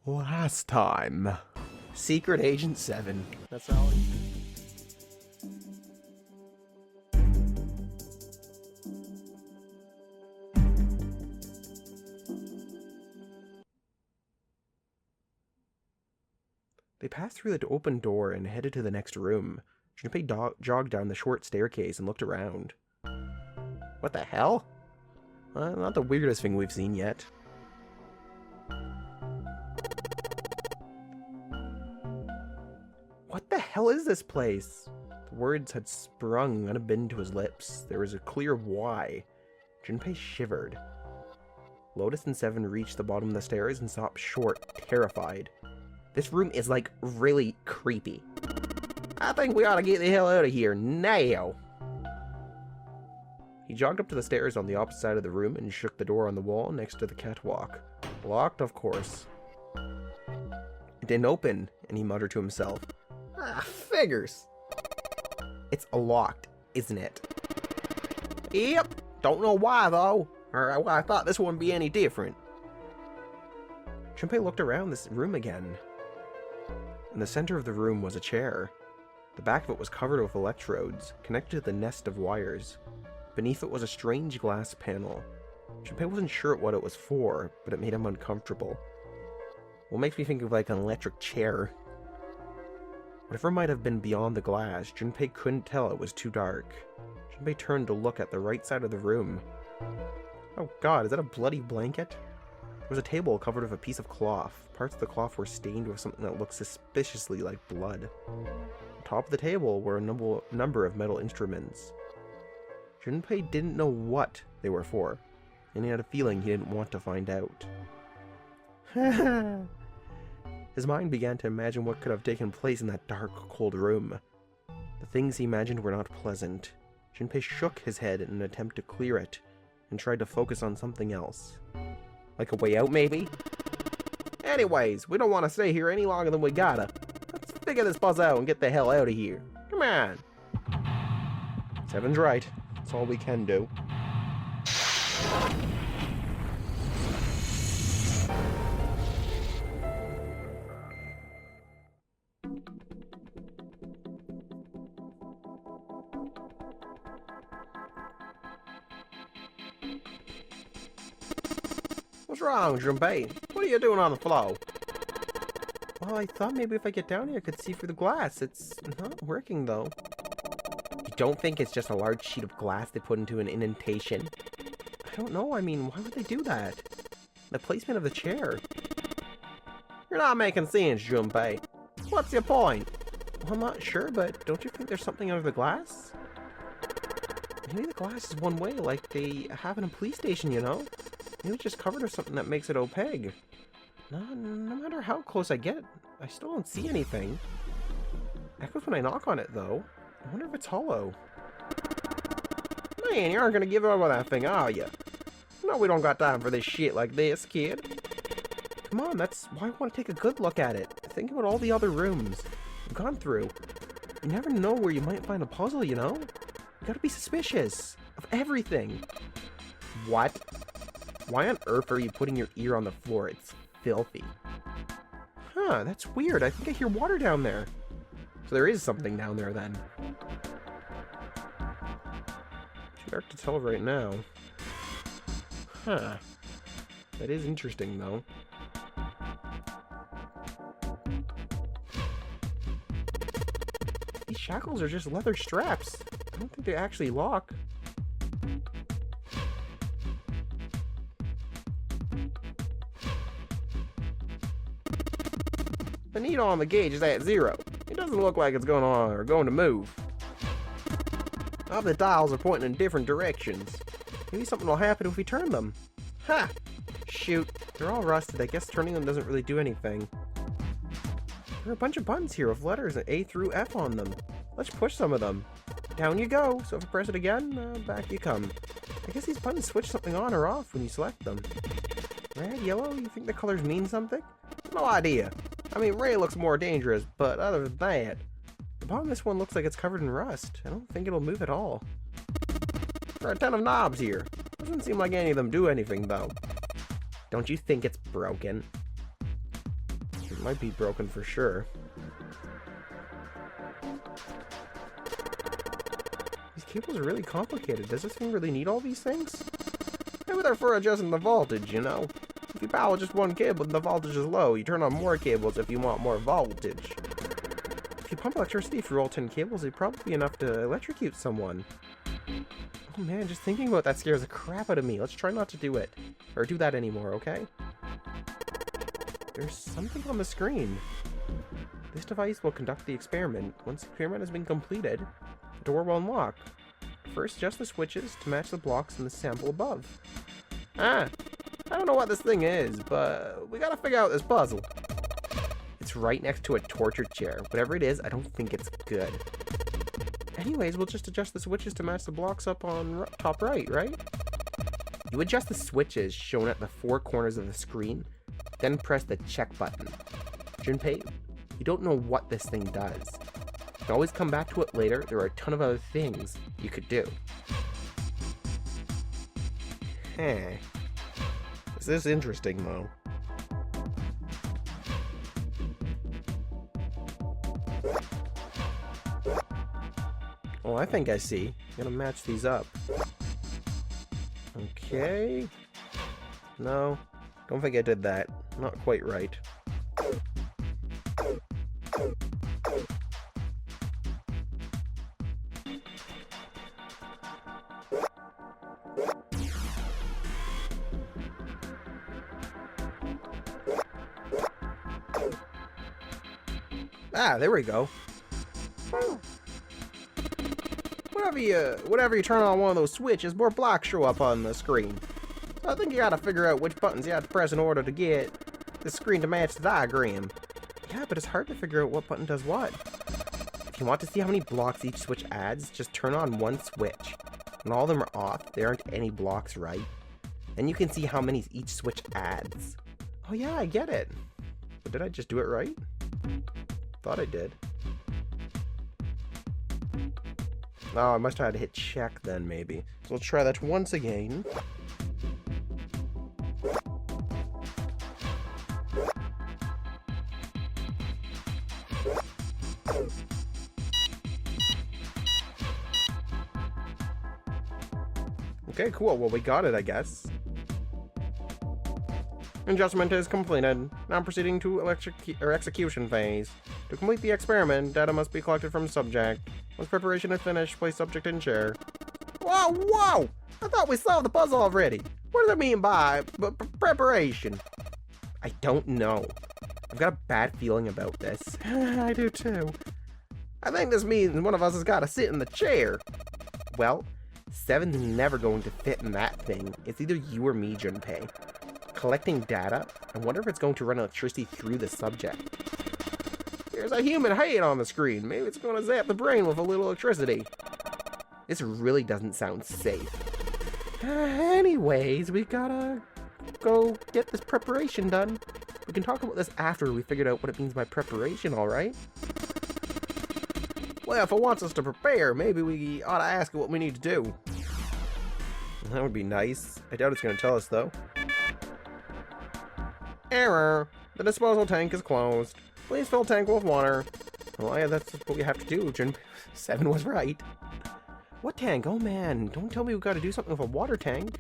Last time. Secret Agent 7. That's all. They passed through the open door and headed to the next room. Junpei jogged down the short staircase and looked around. What the hell? Not the weirdest thing we've seen yet. What the hell is this place? The words had sprung unbidden to his lips. There was a clear why. Junpei shivered. Lotus and Seven reached the bottom of the stairs and stopped short, terrified. This room is, like, really creepy. I think we ought to get the hell out of here now. He jogged up to the stairs on the opposite side of the room and shook the door on the wall next to the catwalk. Locked, of course. It didn't open, and he muttered to himself. Ah, figures. It's locked, isn't it? Yep. Don't know why, though. Or I thought this wouldn't be any different. Junpei looked around this room again. In the center of the room was a chair. The back of it was covered with electrodes, connected to the nest of wires. Beneath it was a strange glass panel. Junpei wasn't sure what it was for, but it made him uncomfortable. What makes me think of like an electric chair? Whatever might have been beyond the glass, Junpei couldn't tell. It was too dark. Junpei turned to look at the right side of the room. Oh god, is that a bloody blanket? There was a table covered with a piece of cloth. Parts of the cloth were stained with something that looked suspiciously like blood. On top of the table were a number of metal instruments. Junpei didn't know what they were for, and he had a feeling he didn't want to find out. His mind began to imagine what could have taken place in that dark, cold room. The things he imagined were not pleasant. Junpei shook his head in an attempt to clear it, and tried to focus on something else. Like a way out, maybe? Anyways, we don't want to stay here any longer than we gotta. Let's figure this puzzle out and get the hell out of here. Come on. Seven's right. That's all we can do. What's wrong, Junpei? What are you doing on the floor? Well, I thought maybe if I get down here I could see through the glass. It's not working, though. You don't think it's just a large sheet of glass they put into an indentation? I don't know. I mean, why would they do that? The placement of the chair. You're not making sense, Junpei. What's your point? Well, I'm not sure, but don't you think there's something under the glass? Maybe the glass is one way, like they have in a police station, you know? Maybe it's just covered with something that makes it opaque. No matter how close I get, I still don't see anything. Echoes when I knock on it, though. I wonder if it's hollow. Man, you aren't gonna give up on that thing, are you? No, we don't got time for this shit like this, kid. Come on, that's why I want to take a good look at it. Think about all the other rooms we've gone through. You never know where you might find a puzzle, you know? You gotta be suspicious of everything. What? Why on earth are you putting your ear on the floor? It's filthy. Huh, that's weird. I think I hear water down there. So there is something down there then. Too dark to tell right now. Huh. That is interesting, though. These shackles are just leather straps. I don't think they actually lock. The needle on the gauge is at 0. It doesn't look like it's going on or going to move. All the dials are pointing in different directions. Maybe something will happen if we turn them. Ha! Shoot, they're all rusted. I guess turning them doesn't really do anything. There are a bunch of buttons here with letters A through F on them. Let's push some of them. Down you go. So if I press it again, back you come. I guess these buttons switch something on or off when you select them. Red, yellow, you think the colors mean something? No idea. I mean, red looks more dangerous, but other than that, the bottom of this one looks like it's covered in rust. I don't think it'll move at all. There are a ton of knobs here. Doesn't seem like any of them do anything, though. Don't you think it's broken? It might be broken for sure. These cables are really complicated. Does this thing really need all these things? Maybe they're for adjusting the voltage, you know? If you power just one cable and the voltage is low, you turn on more cables if you want more voltage. If you pump electricity through all 10 cables, it'd probably be enough to electrocute someone. Oh man, just thinking about that scares the crap out of me. Let's try not to do it. Or do that anymore, okay? There's something on the screen. This device will conduct the experiment. Once the experiment has been completed, the door will unlock. First, adjust the switches to match the blocks in the sample above. I don't know what this thing is, but we gotta figure out this puzzle. It's right next to a torture chair. Whatever it is, I don't think it's good. Anyways, we'll just adjust the switches to match the blocks up on top right? You adjust the switches shown at the 4 corners of the screen, then press the check button. Junpei, you don't know what this thing does. You can always come back to it later. There are a ton of other things you could do. This is interesting, though. Oh, I think I see. I'm gonna match these up. Okay. No, don't think I did that. Not quite right. There we go. Whenever you turn on one of those switches, more blocks show up on the screen. So I think you gotta figure out which buttons you have to press in order to get the screen to match the diagram. Yeah, but it's hard to figure out what button does what. If you want to see how many blocks each switch adds, just turn on one switch. When all of them are off, there aren't any blocks, right? Then you can see how many each switch adds. Oh yeah, I get it. But did I just do it right? Thought I did. Oh, I must have had to hit check then, maybe. So let's try that once again. Okay, cool. Well, we got it, I guess. Adjustment is completed. Now proceeding to execution phase. To complete the experiment, data must be collected from subject. Once preparation is finished, place subject in chair. Whoa! I thought we solved the puzzle already. What does it mean by preparation? I don't know. I've got a bad feeling about this. I do too. I think this means one of us has got to sit in the chair. Well, 7's never going to fit in that thing. It's either you or me, Junpei. Collecting data? I wonder if it's going to run electricity through the subject. There's a human head on the screen. Maybe it's going to zap the brain with a little electricity. This really doesn't sound safe. Anyways, we gotta go get this preparation done. We can talk about this after we figured out what it means by preparation, alright? Well, if it wants us to prepare, maybe we ought to ask it what we need to do. That would be nice. I doubt it's going to tell us, though. Error! The disposal tank is closed. Please fill tank with water. Oh yeah, that's what we have to do, Jun. 7 was right. What tank? Oh man, don't tell me we've got to do something with a water tank.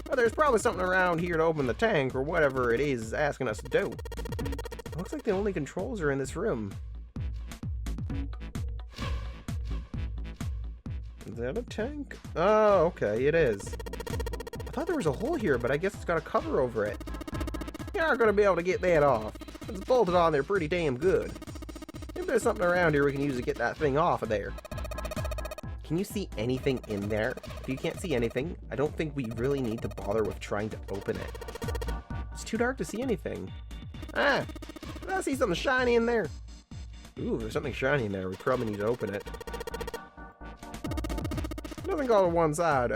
Well, there's probably something around here to open the tank, or whatever it is asking us to do. It looks like the only controls are in this room. Is that a tank? Oh, okay, it is. I thought there was a hole here, but I guess it's got a cover over it. You aren't going to be able to get that off. It's bolted on there pretty damn good. Maybe there's something around here we can use to get that thing off of there. Can you see anything in there? If you can't see anything, I don't think we really need to bother with trying to open it. It's too dark to see anything. I see something shiny in there. Ooh, there's something shiny in there. We probably need to open it. It doesn't go to one side.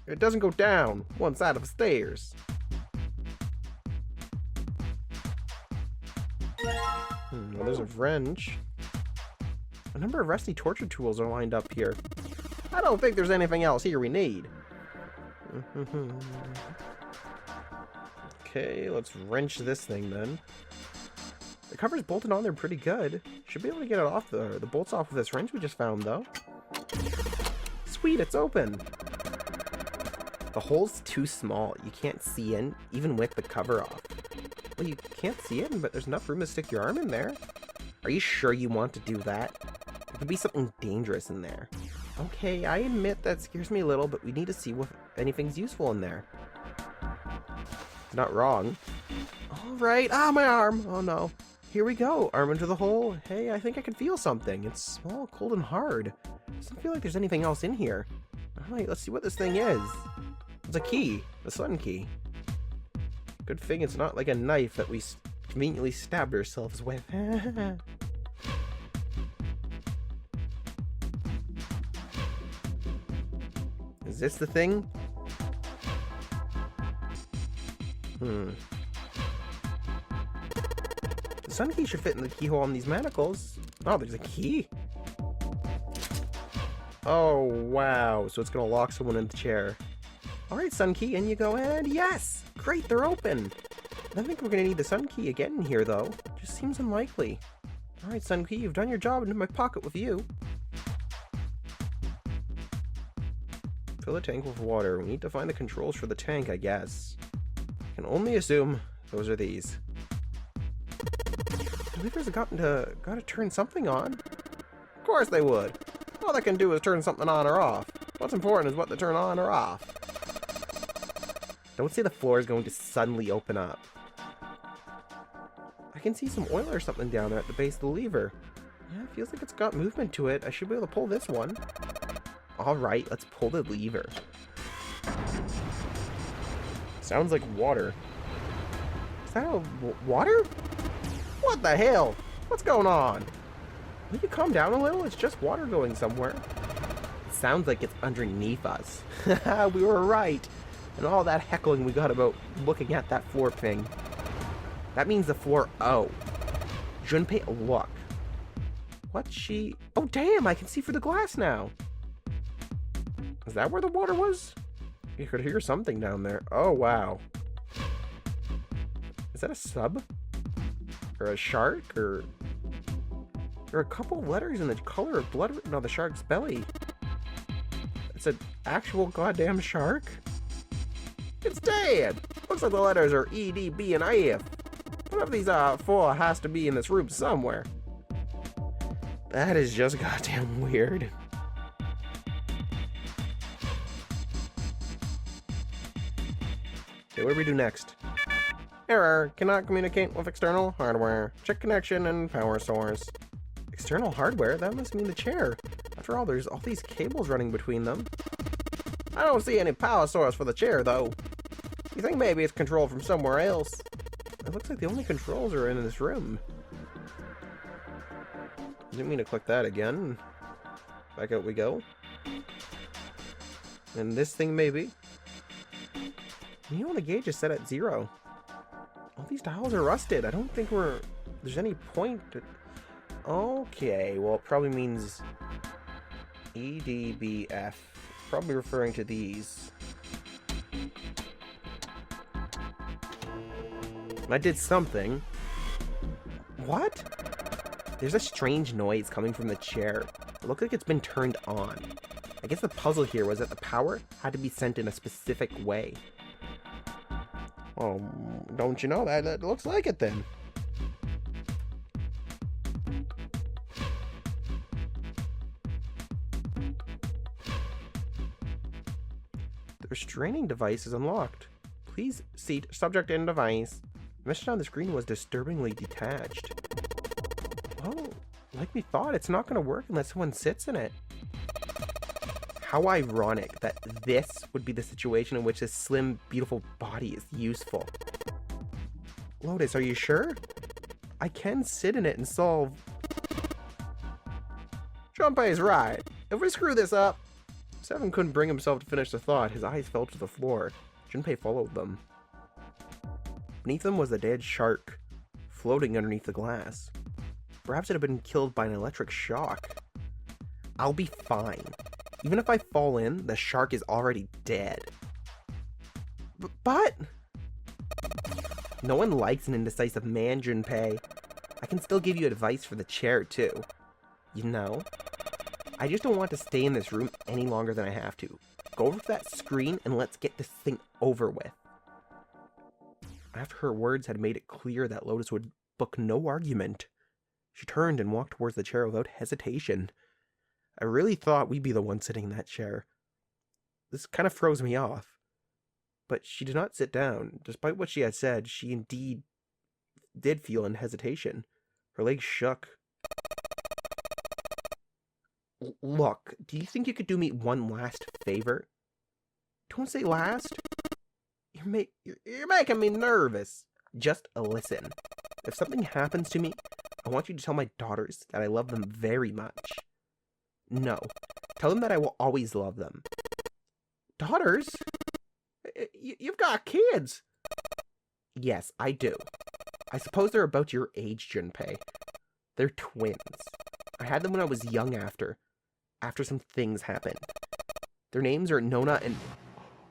It doesn't go down one side of the stairs. Well, there's a wrench. A number of rusty torture tools are lined up here. I don't think there's anything else here we need. Okay, let's wrench this thing then. The cover's bolted on there pretty good. Should be able to get it off the bolts off of this wrench we just found, though. Sweet, it's open. The hole's too small. You can't see in, even with the cover off. Well, you can't see in, but there's enough room to stick your arm in there. Are you sure you want to do that? There could be something dangerous in there. Okay, I admit that scares me a little, but we need to see if anything's useful in there. Not wrong. Alright, my arm! Oh no. Here we go, arm into the hole. Hey, I think I can feel something. It's small, cold, and hard. Doesn't feel like there's anything else in here. Alright, let's see what this thing is. It's a key, the sun key. Good thing it's not like a knife that we conveniently stabbed ourselves with. Is this the thing? The sun key should fit in the keyhole on these manacles. Oh, there's a key. Oh, wow. So it's gonna lock someone in the chair. Alright, sun key, in you go, and yes! Great, they're open! I don't think we're gonna need the sun key again in here, though. Just seems unlikely. Alright, sun key, you've done your job into my pocket with you. Fill the tank with water. We need to find the controls for the tank, I guess. I can only assume those are these. The levers have gotta turn something on. Of course they would. All they can do is turn something on or off. What's important is what they turn on or off. Don't say the floor is going to suddenly open up. I can see some oil or something down there at the base of the lever. Yeah, it feels like it's got movement to it. I should be able to pull this one. Alright, let's pull the lever. Sounds like water. Is that water? What the hell? What's going on? Will you calm down a little? It's just water going somewhere. It sounds like it's underneath us. We were right. And all that heckling we got about looking at that floor thing. That means the floor. Oh. Junpei, look. What's she... Oh, damn, I can see through the glass now. Is that where the water was? You could hear something down there. Oh, wow. Is that a sub? Or a shark? Or... There are a couple letters in the color of blood written on the shark's belly. It's an actual goddamn shark? It's dead! Looks like the letters are E, D, B, and F. One of these four has to be in this room somewhere. That is just goddamn weird. Okay, what do we do next? Error. Cannot communicate with external hardware. Check connection and power source. External hardware? That must mean the chair. After all, there's all these cables running between them. I don't see any power source for the chair, though. You think maybe it's controlled from somewhere else? It looks like the only controls are in this room. Didn't mean to click that again. Back out we go. And this thing maybe. You know, the gauge is set at 0. All these dials are rusted. I don't think there's any point to... Okay, well, it probably means E, D, B, F. Probably referring to these. I did something. What? There's a strange noise coming from the chair. It looked like it's been turned on. I guess the puzzle here was that the power had to be sent in a specific way. Oh, don't you know that? That looks like it then. The restraining device is unlocked. Please seat subject and device. The message on the screen was disturbingly detached. Oh, like we thought, it's not going to work unless someone sits in it. How ironic that this would be the situation in which this slim, beautiful body is useful. Lotus, are you sure? I can sit in it and solve... Junpei's right. If we screw this up... Seven couldn't bring himself to finish the thought. His eyes fell to the floor. Junpei followed them. Beneath them was a dead shark, floating underneath the glass. Perhaps it had been killed by an electric shock. I'll be fine. Even if I fall in, the shark is already dead. But... No one likes an indecisive man, Junpei. I can still give you advice for the chair, too. You know? I just don't want to stay in this room any longer than I have to. Go over to that screen and let's get this thing over with. After her words had made it clear that Lotus would book no argument, she turned and walked towards the chair without hesitation. I really thought we'd be the one sitting in that chair. This kind of froze me off. But she did not sit down. Despite what she had said, she indeed did feel in hesitation. Her legs shook. Look, do you think you could do me one last favor? Don't say last. You're making me nervous. Just listen. If something happens to me, I want you to tell my daughters that I love them very much. No. Tell them that I will always love them. Daughters? You've got kids. Yes, I do. I suppose they're about your age, Junpei. They're twins. I had them when I was young after some things happened. Their names are Nona and...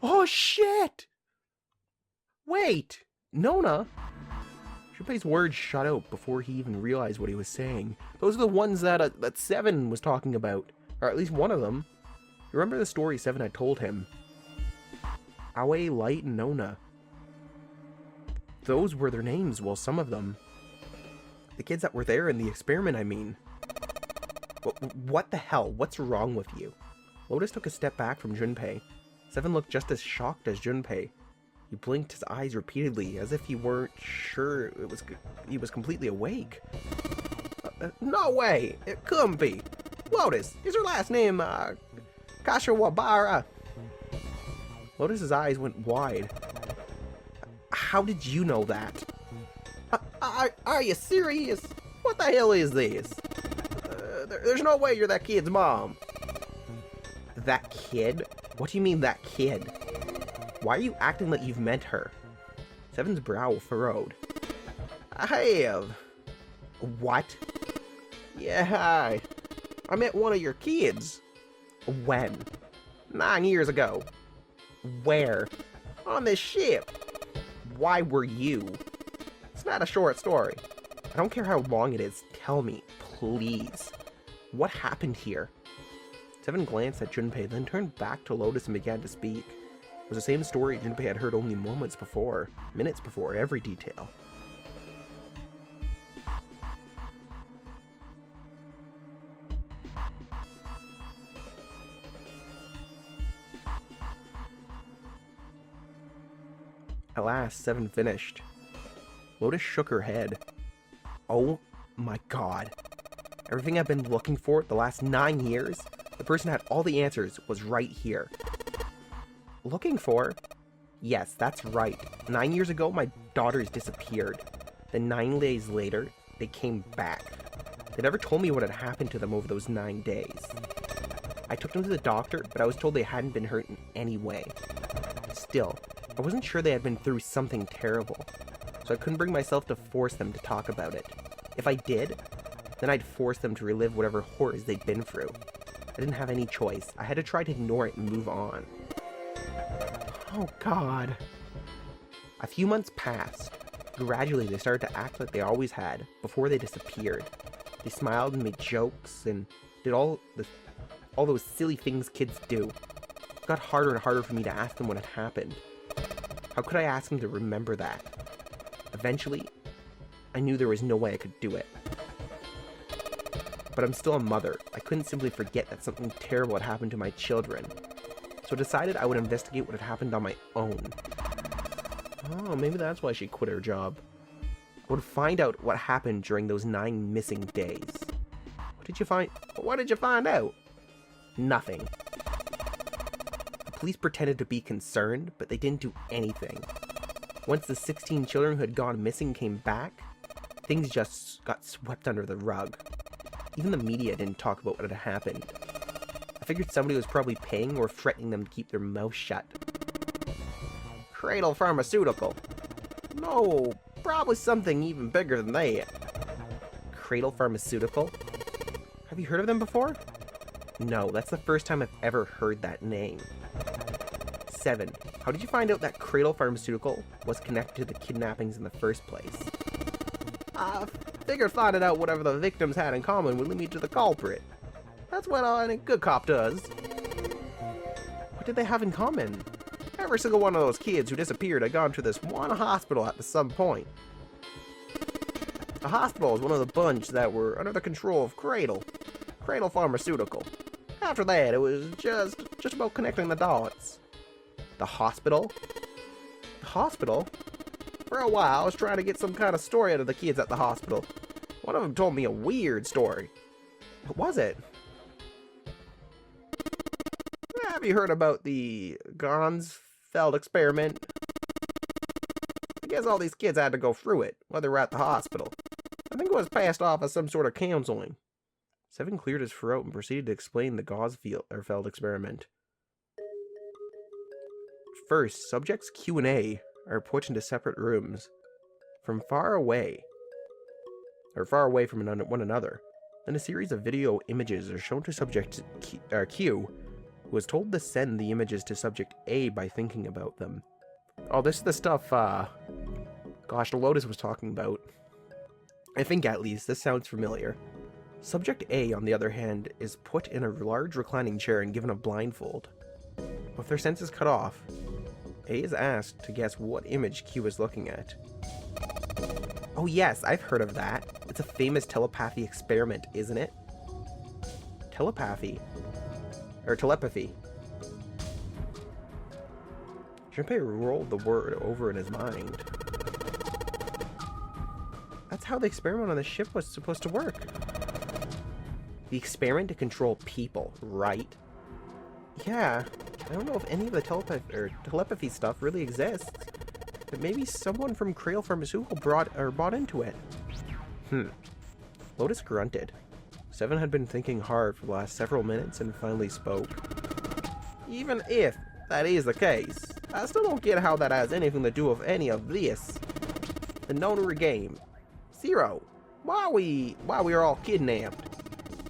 Oh, shit! Wait! Nona? Junpei's words shut out before he even realized what he was saying. Those are the ones that Seven was talking about. Or at least one of them. You remember the story Seven had told him? Aoi, Light, and Nona. Those were their names, well, some of them. The kids that were there in the experiment, I mean. What the hell? What's wrong with you? Lotus took a step back from Junpei. Seven looked just as shocked as Junpei. He blinked his eyes repeatedly, as if he weren't sure he was completely awake. No way! It couldn't be! Lotus, is her last name, Kashawabara? Lotus's eyes went wide. How did you know that? Are you serious? What the hell is this? There's no way you're that kid's mom. That kid? What do you mean, that kid? Why are you acting like you've met her? Seven's brow furrowed. I have. What? Yeah, I met one of your kids. When? 9 years ago. Where? On this ship. Why were you? It's not a short story. I don't care how long it is. Tell me, please. What happened here? Seven glanced at Junpei, then turned back to Lotus and began to speak. It was the same story Junpei had heard only minutes before, every detail. At last, Seven finished. Lotus shook her head. Oh my god. Everything I've been looking for the last 9 years, the person who had all the answers was right here. Looking for? Yes, that's right. 9 years ago, my daughters disappeared. Then 9 days later, they came back. They never told me what had happened to them over those 9 days. I took them to the doctor, but I was told they hadn't been hurt in any way. Still, I wasn't sure they had been through something terrible, so I couldn't bring myself to force them to talk about it. If I did, then I'd force them to relive whatever horrors they'd been through. I didn't have any choice. I had to try to ignore it and move on. Oh god. A few months passed. Gradually, they started to act like they always had, before they disappeared. They smiled and made jokes, and did all those silly things kids do. It got harder and harder for me to ask them what had happened. How could I ask them to remember that? Eventually, I knew there was no way I could do it. But I'm still a mother. I couldn't simply forget that something terrible had happened to my children. So I decided I would investigate what had happened on my own. Oh, maybe that's why she quit her job. I would find out what happened during those 9 missing days. What did you find out? Nothing. The police pretended to be concerned, but they didn't do anything. Once the 16 children who had gone missing came back, things just got swept under the rug. Even the media didn't talk about what had happened. I figured somebody was probably paying or threatening them to keep their mouth shut. Cradle Pharmaceutical. No, probably something even bigger than that. Cradle Pharmaceutical? Have you heard of them before? No, that's the first time I've ever heard that name. 7. How did you find out that Cradle Pharmaceutical was connected to the kidnappings in the first place? I figured finding out whatever the victims had in common would lead me to the culprit. That's what any good cop does. What did they have in common? Every single one of those kids who disappeared had gone to this one hospital at some point. The hospital was one of the bunch that were under the control of Cradle Pharmaceutical. After that, it was just about connecting the dots. The hospital? The hospital? For a while, I was trying to get some kind of story out of the kids at the hospital. One of them told me a weird story. What was it? Have you heard about the Chunsoft experiment? I guess all these kids had to go through it, while they were at the hospital. I think it was passed off as some sort of counseling. Seven cleared his throat and proceeded to explain the Chunsoft experiment. First, subjects Q and A are put into separate rooms, far away from one another. Then a series of video images are shown to subject Q, who was told to send the images to subject A by thinking about them. Oh, this is the stuff, gosh, Lotus was talking about. I think, at least, this sounds familiar. Subject A, on the other hand, is put in a large reclining chair and given a blindfold. With their senses cut off, A is asked to guess what image Q is looking at. Oh yes, I've heard of that. It's a famous telepathy experiment, isn't it? Telepathy. Or telepathy. Junpei rolled the word over in his mind. That's how the experiment on the ship was supposed to work. The experiment to control people, right? Yeah, I don't know if any of the telepathy stuff really exists. But maybe someone from Cradle Pharmaceutical bought into it. Lotus grunted. Seven had been thinking hard for the last several minutes and finally spoke. Even if that is the case, I still don't get how that has anything to do with any of this. The notary game. Zero. Why we are all kidnapped?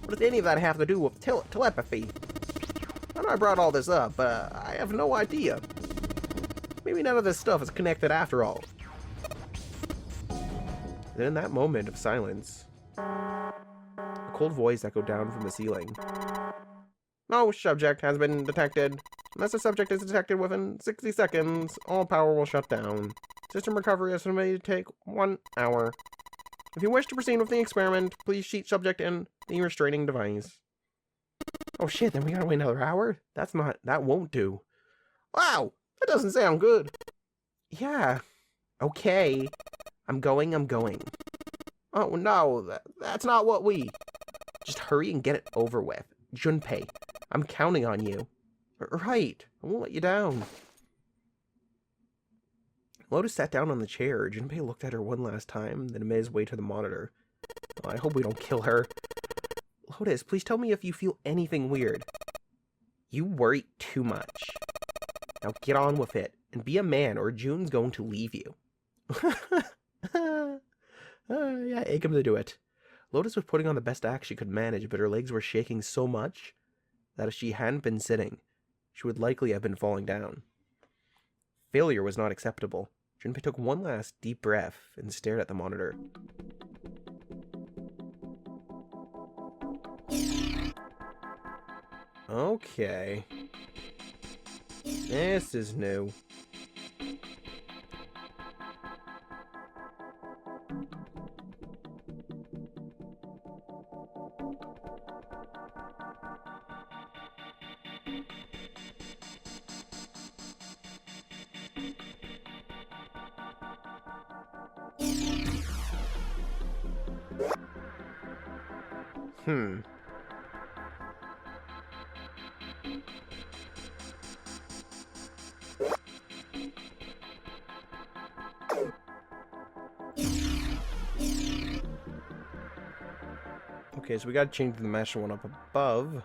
What does any of that have to do with telepathy? I know I brought all this up, but I have no idea. Maybe none of this stuff is connected after all. Then in that moment of silence, a cold voice echoed down from the ceiling. No subject has been detected. Unless a subject is detected within 60 seconds, all power will shut down. System recovery is estimated to take 1 hour. If you wish to proceed with the experiment, please sheet subject in the restraining device. Oh shit, then we gotta wait another hour? That won't do. Wow, that doesn't sound good. Yeah, okay. I'm going. Oh no, that's not what we... Just hurry and get it over with. Junpei, I'm counting on you. Right, I won't let you down. Lotus sat down on the chair. Junpei looked at her one last time, then made his way to the monitor. Oh, I hope we don't kill her. Lotus, please tell me if you feel anything weird. You worry too much. Now get on with it, and be a man, or June's going to leave you. Yeah, egg him to do it. Lotus was putting on the best act she could manage, but her legs were shaking so much that if she hadn't been sitting, she would likely have been falling down. Failure was not acceptable. Junpei took one last deep breath and stared at the monitor. Okay. This is new. Okay, so we gotta change the master one up above.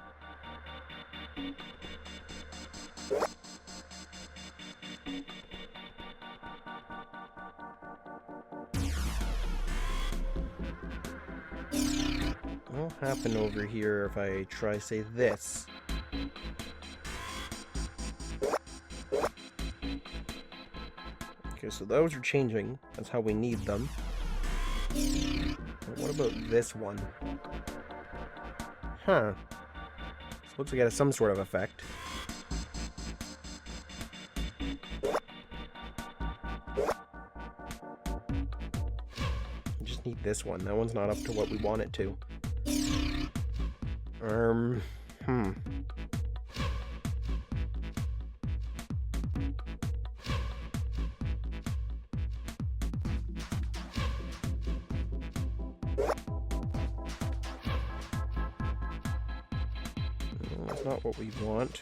What'll happen over here if I try, say, this? Okay, so those are changing. That's how we need them. What about this one? Huh. This looks like it has some sort of effect. I just need this one. That one's not up to what we want it to. That's not what we want.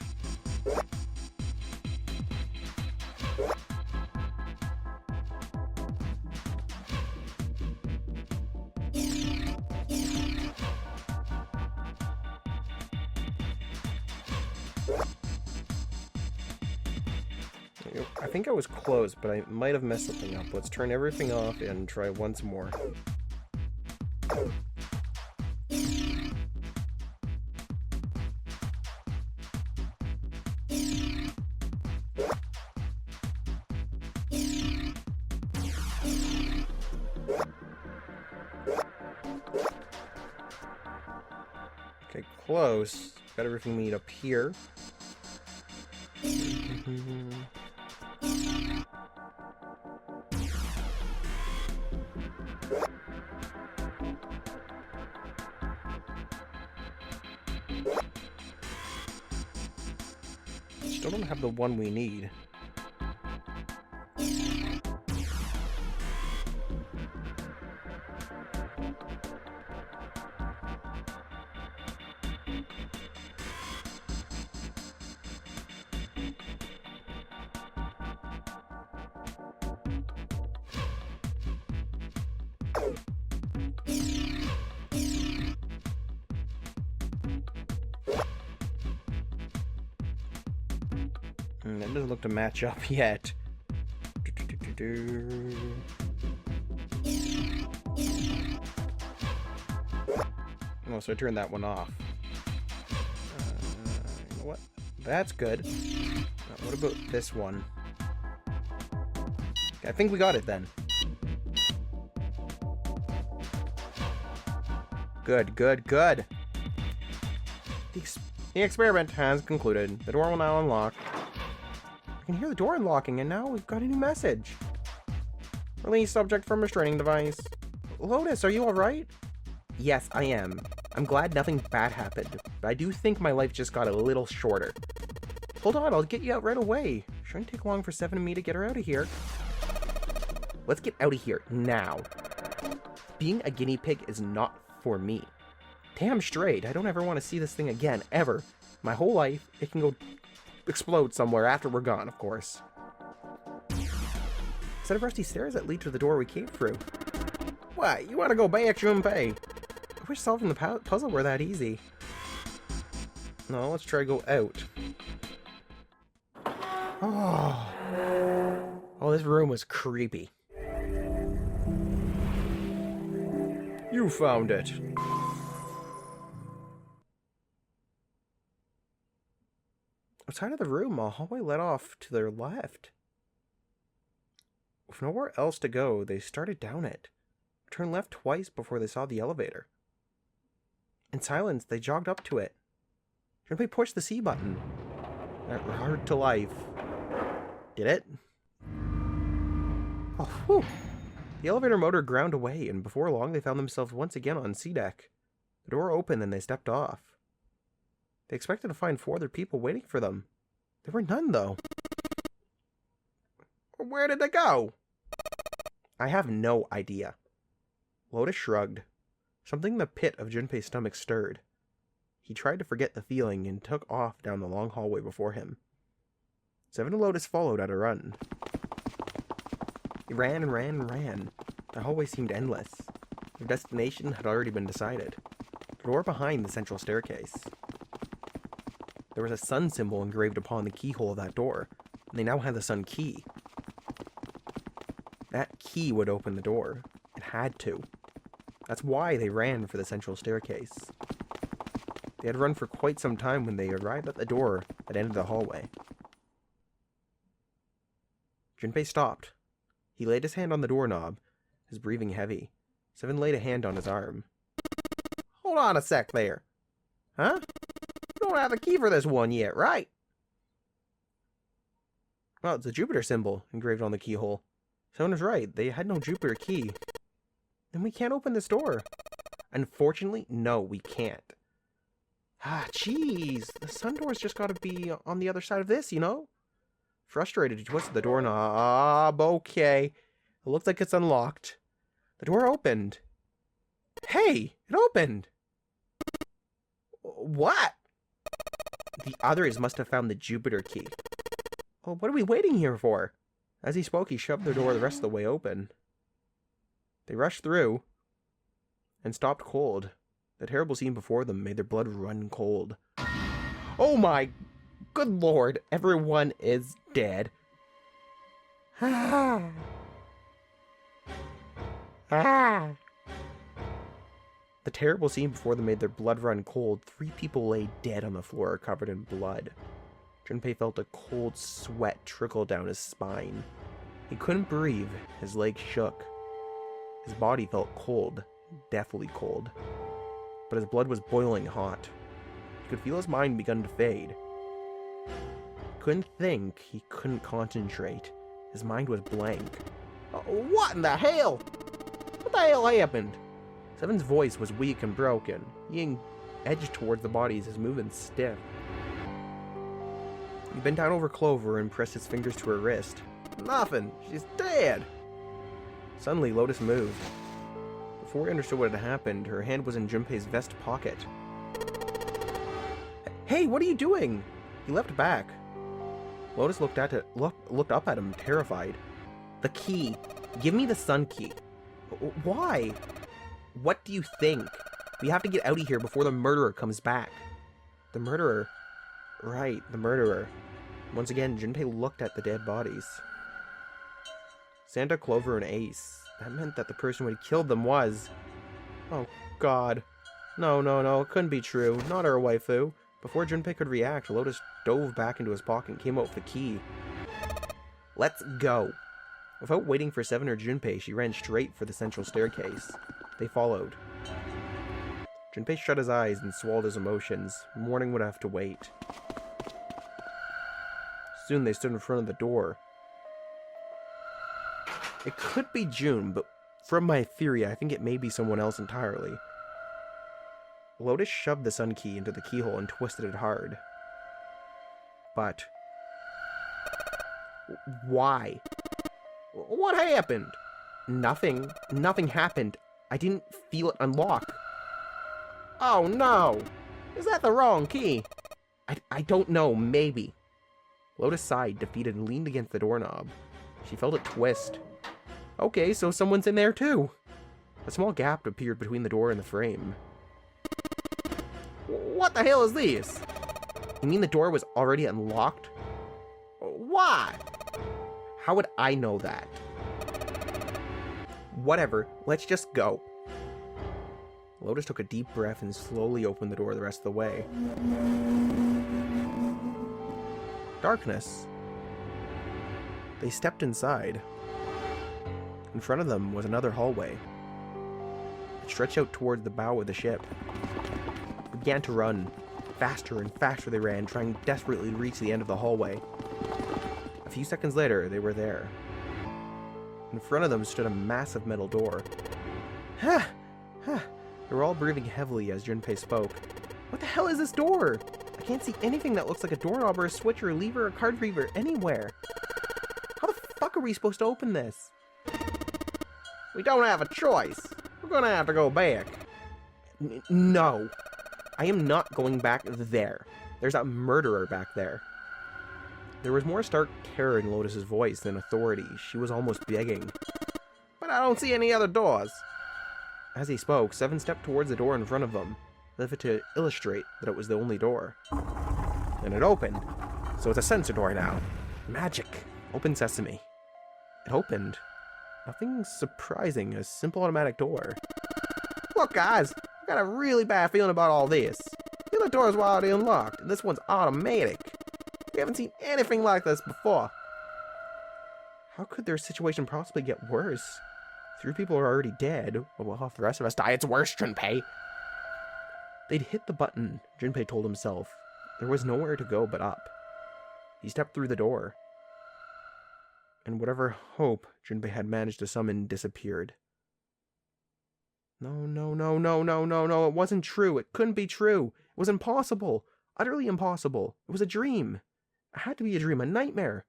I think I was close, but I might have messed something up. Let's turn everything off and try once more. Okay, close. Got everything we need up here. Still don't have the one we need. That doesn't look to match up yet. Oh, so I turned that one off. You know what? That's good. What about this one? I think we got it then. Good, good, good. The experiment has concluded. The door will now unlock. I can hear the door unlocking, and now we've got a new message. Release subject from restraining device. Lotus, are you alright? Yes, I am. I'm glad nothing bad happened, but I do think my life just got a little shorter. Hold on, I'll get you out right away. Shouldn't take long for Seven and me to get her out of here. Let's get out of here, now. Being a guinea pig is not for me. Damn straight, I don't ever want to see this thing again, ever. My whole life, it can go explode somewhere after we're gone, of course. Set of rusty stairs that lead to the door we came through. What? You want to go back, Junpei? I wish solving the puzzle were that easy. No, let's try to go out. Oh, this room was creepy. You found it. Outside of the room, a hallway led off to their left. With nowhere else to go, they started down it. Turned left twice before they saw the elevator. In silence, they jogged up to it. Junpei pushed the C button. That roared to life. Did it? Oh, whew. The elevator motor ground away, and before long they found themselves once again on C deck. The door opened and they stepped off. They expected to find 4 other people waiting for them. There were none, though. Where did they go? I have no idea. Lotus shrugged. Something in the pit of Junpei's stomach stirred. He tried to forget the feeling and took off down the long hallway before him. Seven and Lotus followed at a run. They ran and ran and ran. The hallway seemed endless. Their destination had already been decided. The door behind the central staircase. There was a sun symbol engraved upon the keyhole of that door, and they now had the sun key. That key would open the door. It had to. That's why they ran for the central staircase. They had run for quite some time when they arrived at the door that ended the hallway. Junpei stopped. He laid his hand on the doorknob, his breathing heavy. Seven laid a hand on his arm. Hold on a sec there. Huh? You don't have a key for this one yet, right? Well, it's a Jupiter symbol engraved on the keyhole. Seven was right. They had no Jupiter key. Then we can't open this door. Unfortunately, no, we can't. Ah, jeez. The sun door's just gotta be on the other side of this, you know? Frustrated, he twisted the doorknob. Okay. It looks like it's unlocked. The door opened. Hey! It opened! What? The others must have found the Jupiter key. Well, what are we waiting here for? As he spoke, he shoved the door the rest of the way open. They rushed through and stopped cold. The terrible scene before them made their blood run cold. Oh my good lord, everyone is dead. Ah. Ah. The terrible scene before them made their blood run cold. 3 people lay dead on the floor, covered in blood. Junpei felt a cold sweat trickle down his spine. He couldn't breathe. His legs shook. His body felt cold, deathly cold. But his blood was boiling hot. He could feel his mind begun to fade. He couldn't think. He couldn't concentrate. His mind was blank. What in the hell? What the hell happened? Seven's voice was weak and broken. He edged towards the bodies, his movements stiff. He bent down over Clover and pressed his fingers to her wrist. Nothing. She's dead. Suddenly, Lotus moved. Before he understood what had happened, her hand was in Junpei's vest pocket. Hey, what are you doing? He leapt back. Lotus looked up at him, terrified. The key. Give me the sun key. Why? What do you think? We have to get out of here before the murderer comes back. The murderer? Right, the murderer. Once again, Junpei looked at the dead bodies. Santa, Clover, and Ace. That meant that the person who had killed them was... Oh, God. No, it couldn't be true. Not our waifu. Before Junpei could react, Lotus dove back into his pocket and came out with the key. Let's go. Without waiting for Seven or Junpei, she ran straight for the central staircase. They followed. Junpei shut his eyes and swallowed his emotions. Morning would have to wait. Soon they stood in front of the door. It could be June, but from my theory, I think it may be someone else entirely. Lotus shoved the sun key into the keyhole and twisted it hard. But... why? What happened? Nothing. Nothing happened. I didn't feel it unlock. Oh no! Is that the wrong key? I don't know, maybe. Lotus sighed, defeated, and leaned against the doorknob. She felt it twist. Okay, so someone's in there too. A small gap appeared between the door and the frame. What the hell is this? You mean the door was already unlocked? Why? How would I know that? Whatever, let's just go. Lotus took a deep breath and slowly opened the door the rest of the way. Darkness. They stepped inside. In front of them was another hallway. It stretched out toward the bow of the ship. They began to run. Faster and faster they ran, trying desperately to reach the end of the hallway. A few seconds later, they were there. In front of them stood a massive metal door. Ha! Ha! They were all breathing heavily as Junpei spoke. What the hell is this door? I can't see anything that looks like a doorknob or a switch or a lever or a card reader anywhere. How the fuck are we supposed to open this? We don't have a choice. We're gonna have to go back. No. I am not going back there. There's a murderer back there. There was more stark terror in Lotus's voice than authority. She was almost begging. But I don't see any other doors. As he spoke, Seven stepped towards the door in front of them, as if to illustrate that it was the only door. And it opened. So it's a sensor door now. Magic. Open sesame. It opened. Nothing surprising, a simple automatic door. Look, guys, I got a really bad feeling about all this. The other doors were already unlocked, and this one's automatic. We haven't seen anything like this before. How could their situation possibly get worse? 3 people are already dead. We'll have the rest of us die. It's worse, Junpei. They'd hit the button, Junpei told himself. There was nowhere to go but up. He stepped through the door. And whatever hope Junpei had managed to summon disappeared. No, it wasn't true. It couldn't be true. It was impossible. Utterly impossible. It was a dream. It had to be a dream, a nightmare.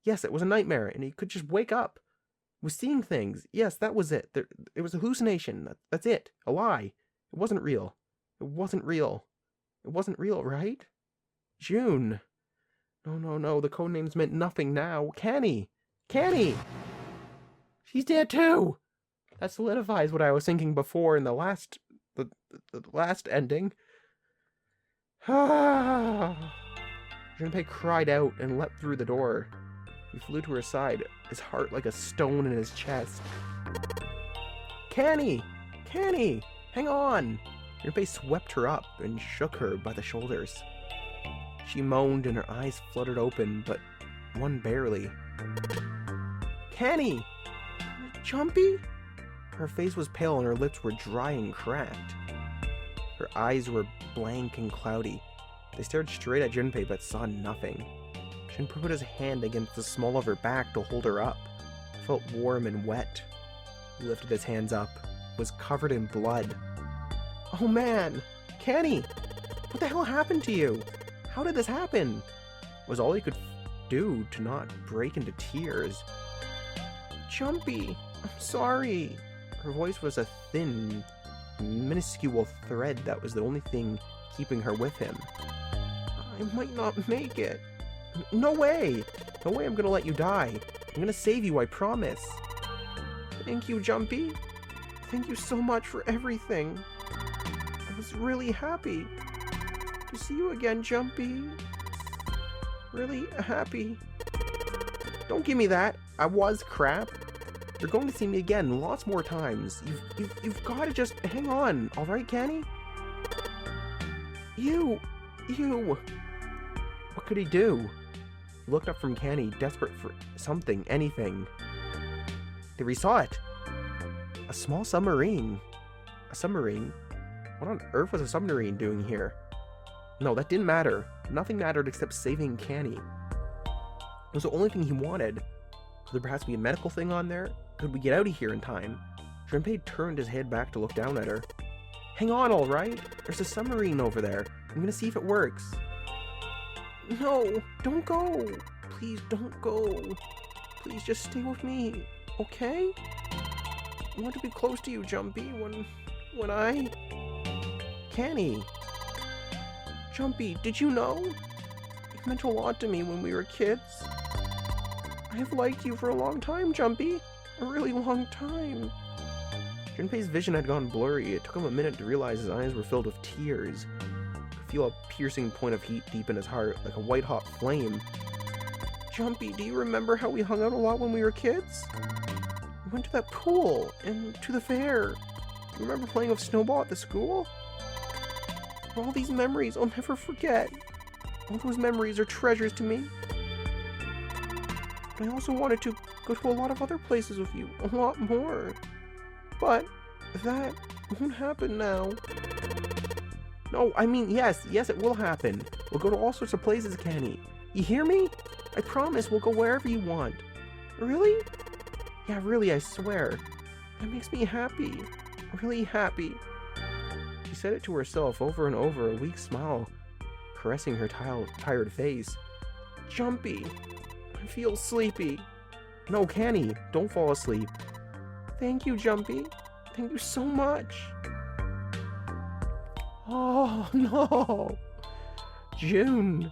Yes, it was a nightmare, and he could just wake up. He was seeing things. Yes, that was it. It was a hallucination. That's it. A lie. It wasn't real. It wasn't real. It wasn't real, right? June. No, the codenames meant nothing now. Canny! She's dead too! That solidifies what I was thinking before in the last ending. Junpei cried out and leapt through the door. He flew to her side, his heart like a stone in his chest. Canny! Hang on! Junpei swept her up and shook her by the shoulders. She moaned and her eyes fluttered open, but one barely. Canny! Jumpy? Her face was pale and her lips were dry and cracked. Her eyes were blank and cloudy. They stared straight at Junpei but saw nothing. Junpei put his hand against the small of her back to hold her up. It felt warm and wet. He lifted his hands up. It was covered in blood. Oh man! Canny! What the hell happened to you? How did this happen? It was all he could do to not break into tears. Jumpy! I'm sorry! Her voice was a thin, minuscule thread that was the only thing keeping her with him. I might not make it. No way! No way I'm gonna let you die. I'm gonna save you, I promise. Thank you, Jumpy. Thank you so much for everything. I was really happy to see you again, Jumpy. Really happy. Don't give me that. I was crap. You're going to see me again lots more times. You've got to just hang on, all right, Canny? You. What could he do? He looked up from Canny, desperate for something, anything. There he saw it. A small submarine. A submarine? What on earth was a submarine doing here? No, that didn't matter. Nothing mattered except saving Canny. It was the only thing he wanted. Could there perhaps be a medical thing on there? Could we get out of here in time? Junpei turned his head back to look down at her. Hang on, all right? There's a submarine over there. I'm gonna see if it works. No, don't go. Please don't go. Please just stay with me, okay? I want to be close to you, Jumpy, when I... Canny. Jumpy, did you know? You meant a lot to me when we were kids. I have liked you for a long time, Jumpy. A really long time. Junpei's vision had gone blurry. It took him a minute to realize his eyes were filled with tears. He could feel a piercing point of heat deep in his heart, like a white-hot flame. Jumpy, do you remember how we hung out a lot when we were kids? We went to that pool, and to the fair. Do you remember playing with Snowball at the school? All these memories I'll never forget. All those memories are treasures to me. But I also wanted to go to a lot of other places with you, a lot more. But that won't happen now. No, I mean, yes, it will happen. We'll go to all sorts of places, Canny. You hear me? I promise we'll go wherever you want. Really? Yeah, really, I swear. That makes me happy. Really happy. She said it to herself over and over, a weak smile caressing her tired face. Jumpy, I feel sleepy. No, Canny, don't fall asleep. Thank you, Jumpy. Thank you so much. Oh, no. June.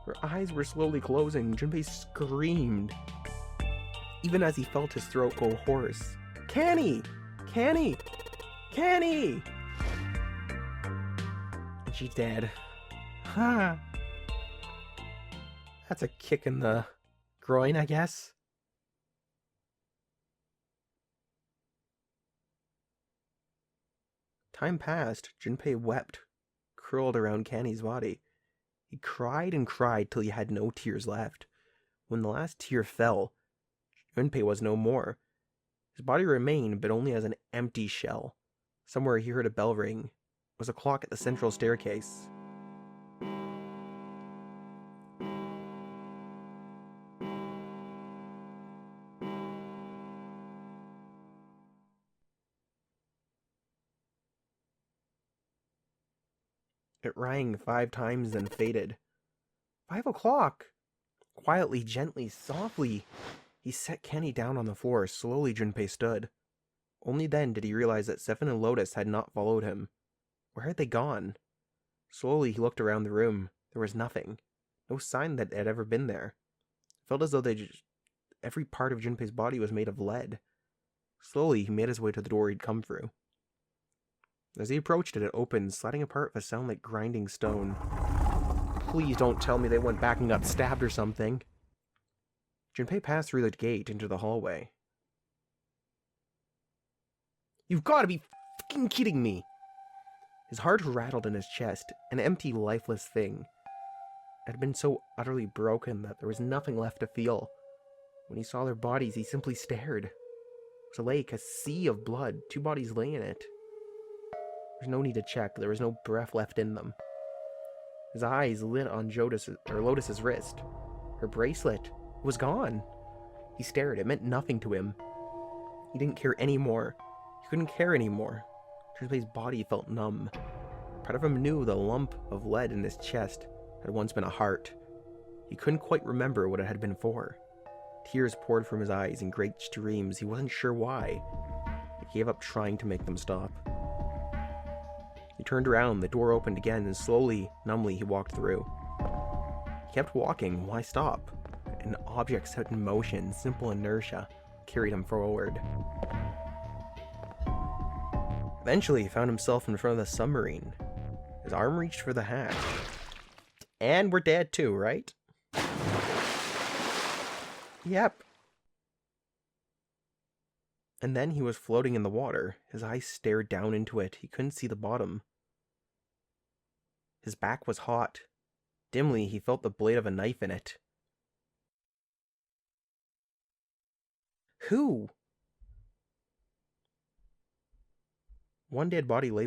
Her eyes were slowly closing. Junpei screamed, even as he felt his throat go hoarse. Canny! Canny! Canny! And she's dead. Ha! That's a kick in the groin, I guess. Time passed. Junpei wept, curled around Canny's body. He cried and cried till he had no tears left. When the last tear fell, Junpei was no more. His body remained, but only as an empty shell. Somewhere he heard a bell ring. It was a clock at the central staircase. It rang 5 times, then faded. 5 o'clock! Quietly, gently, softly, he set Kenny down on the floor. Slowly, Junpei stood. Only then did he realize that Seven and Lotus had not followed him. Where had they gone? Slowly, he looked around the room. There was nothing. No sign that it had ever been there. It felt as though every part of Junpei's body was made of lead. Slowly, he made his way to the door he'd come through. As he approached it, it opened, sliding apart with a sound like grinding stone. Please don't tell me they went back and got stabbed or something. Junpei passed through the gate into the hallway. You've got to be fucking kidding me! His heart rattled in his chest, an empty, lifeless thing. It had been so utterly broken that there was nothing left to feel. When he saw their bodies, he simply stared. It was a lake, a sea of blood, 2 bodies lay in it. There was no need to check, there was no breath left in them. His eyes lit on Lotus's wrist. Her bracelet was gone. He stared, it meant nothing to him. He didn't care anymore. He couldn't care anymore. Junpei's body felt numb. Part of him knew the lump of lead in his chest had once been a heart. He couldn't quite remember what it had been for. Tears poured from his eyes in great streams. He wasn't sure why. He gave up trying to make them stop. He turned around, the door opened again, and slowly, numbly, he walked through. He kept walking. Why stop? An object set in motion, simple inertia, carried him forward. Eventually, he found himself in front of the submarine. His arm reached for the hatch. And we're dead too, right? Yep. And then he was floating in the water. His eyes stared down into it. He couldn't see the bottom. His back was hot. Dimly, he felt the blade of a knife in it. Who? One dead body lay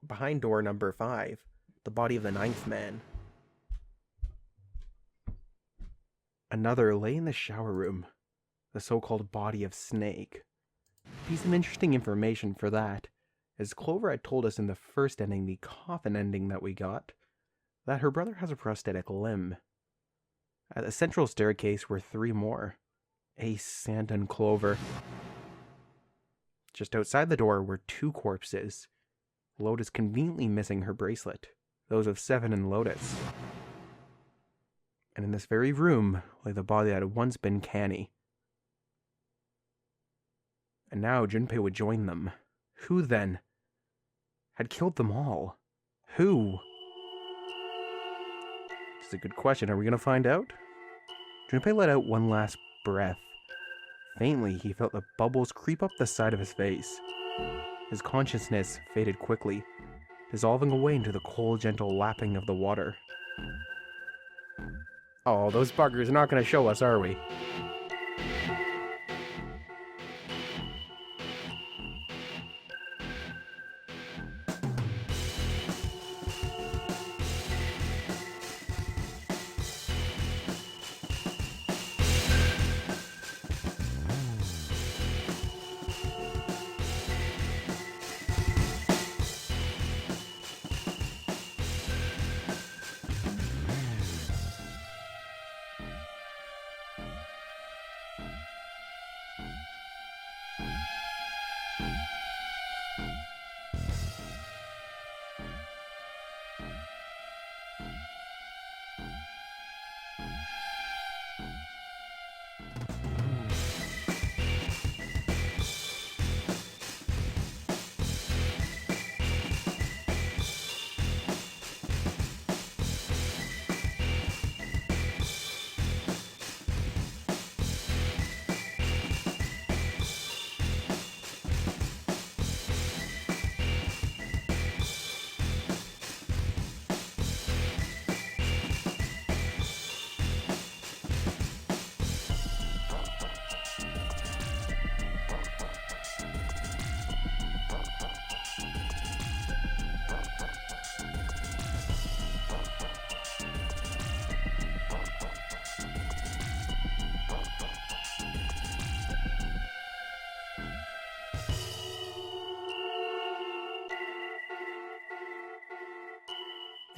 behind door number 5, the body of the 9th man. Another lay in the shower room, the so-called body of Snake. Piece of interesting information for that, as Clover had told us in the first ending, the coffin ending that we got, that her brother has a prosthetic limb. At the central staircase were 3 more. Ace, Santa, and Clover. Just outside the door were 2 corpses. Lotus conveniently missing her bracelet, those of Seven and Lotus. And in this very room lay the body that had once been Canny. And now Junpei would join them. Who, then, had killed them all? Who? It's a good question. Are we going to find out? Junpei let out one last breath. Faintly, he felt the bubbles creep up the side of his face. His consciousness faded quickly, dissolving away into the cold, gentle lapping of the water. Oh, those buggers are not going to show us, are we?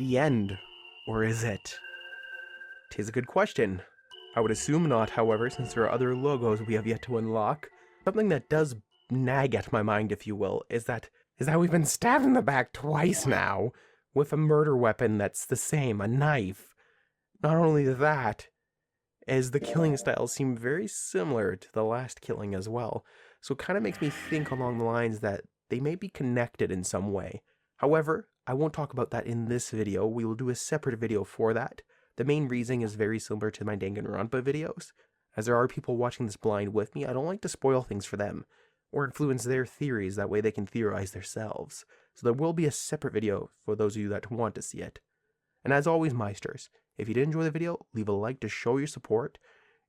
the end, or is it? 'Tis a good question. I would assume not, however, since there are other logos we have yet to unlock. Something that does nag at my mind, if you will, is that we've been stabbed in the back twice now, with a murder weapon that's the same, a knife. Not only that, as the killing styles seem very similar to the last killing as well, so it kind of makes me think along the lines that they may be connected in some way. However, I won't talk about that in this video. We will do a separate video for that. The main reasoning is very similar to my Danganronpa videos. As there are people watching this blind with me, I don't like to spoil things for them, or influence their theories, that way they can theorize themselves. So there will be a separate video for those of you that want to see it. And as always, Meisters, if you did enjoy the video, leave a like to show your support.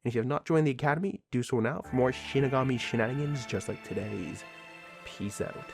And if you have not joined the Academy, do so now for more Shinigami shenanigans just like today's. Peace out.